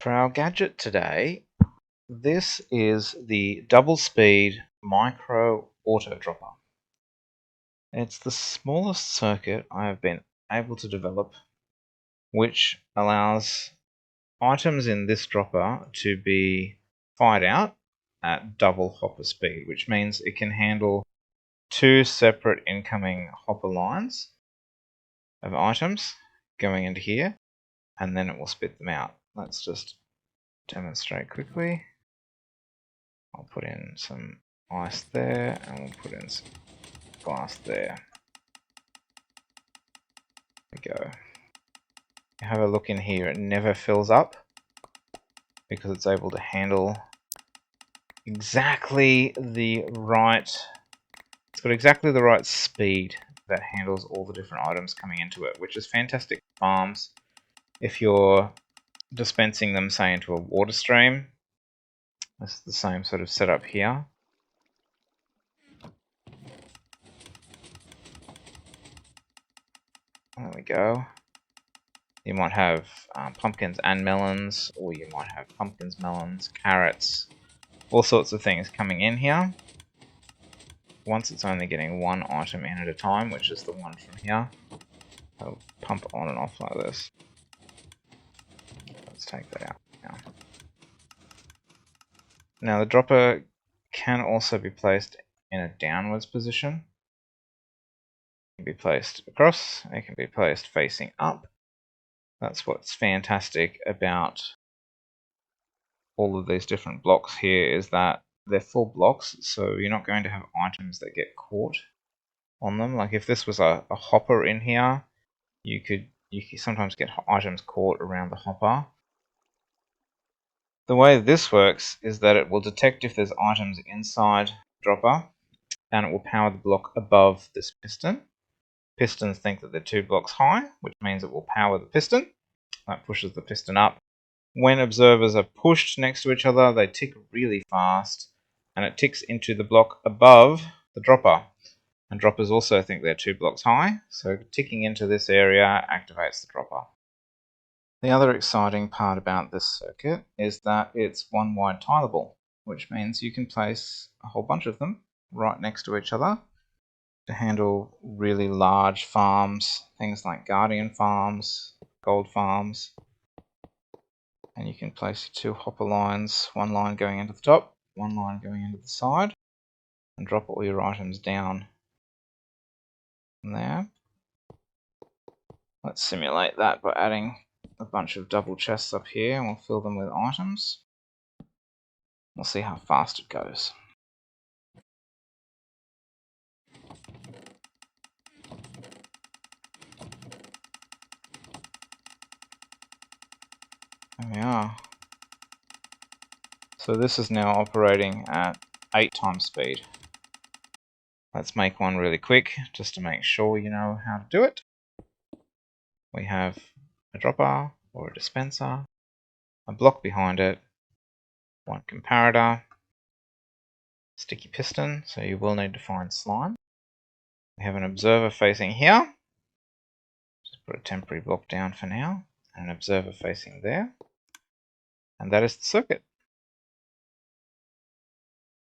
For our gadget today, this is the double speed Micro AutoDropper. It's the smallest circuit I have been able to develop, which allows items in this dropper to be fired out at double hopper speed, which means it can handle two separate incoming hopper lines of items going into here, and then it will spit them out. Let's just demonstrate quickly. I'll put in some ice there, and we'll put in some glass there. There we go. Have a look in here, it never fills up because it's able to handle exactly the right, it's got exactly the right speed that handles all the different items coming into it, which is fantastic for farms. If you're dispensing them, say, into a water stream, this is the same sort of setup here. There we go. You might have pumpkins and melons, or you might have pumpkins, melons, carrots, all sorts of things coming in here. Once it's only getting one item in at a time, which is the one from here, I'll pump on and off like this. Let's take that out now. Now the dropper can also be placed in a downwards position. It can be placed across, it can be placed facing up. That's what's fantastic about all of these different blocks here, is that they're full blocks, so you're not going to have items that get caught on them. Like if this was a hopper in here, you could sometimes get items caught around the hopper. The way this works is that it will detect if there's items inside the dropper, and it will power the block above this piston. Pistons think that they're 2 blocks high, which means it will power the piston. That pushes the piston up. When observers are pushed next to each other, they tick really fast, and it ticks into the block above the dropper. And droppers also think they're 2 blocks high, so ticking into this area activates the dropper. The other exciting part about this circuit is that it's one wide tileable, which means you can place a whole bunch of them right next to each other to handle really large farms, things like guardian farms, gold farms. And you can place 2 hopper lines, one line going into the top, one line going into the side, and drop all your items down there. Let's simulate that by adding a bunch of double chests up here, and we'll fill them with items. We'll see how fast it goes. There we are. So this is now operating at 8 times speed. Let's make one really quick, just to make sure you know how to do it. We have a dropper or a dispenser, a block behind it, one comparator, sticky piston, so you will need to find slime. We have an observer facing here. Just put a temporary block down for now, and an observer facing there. And that is the circuit.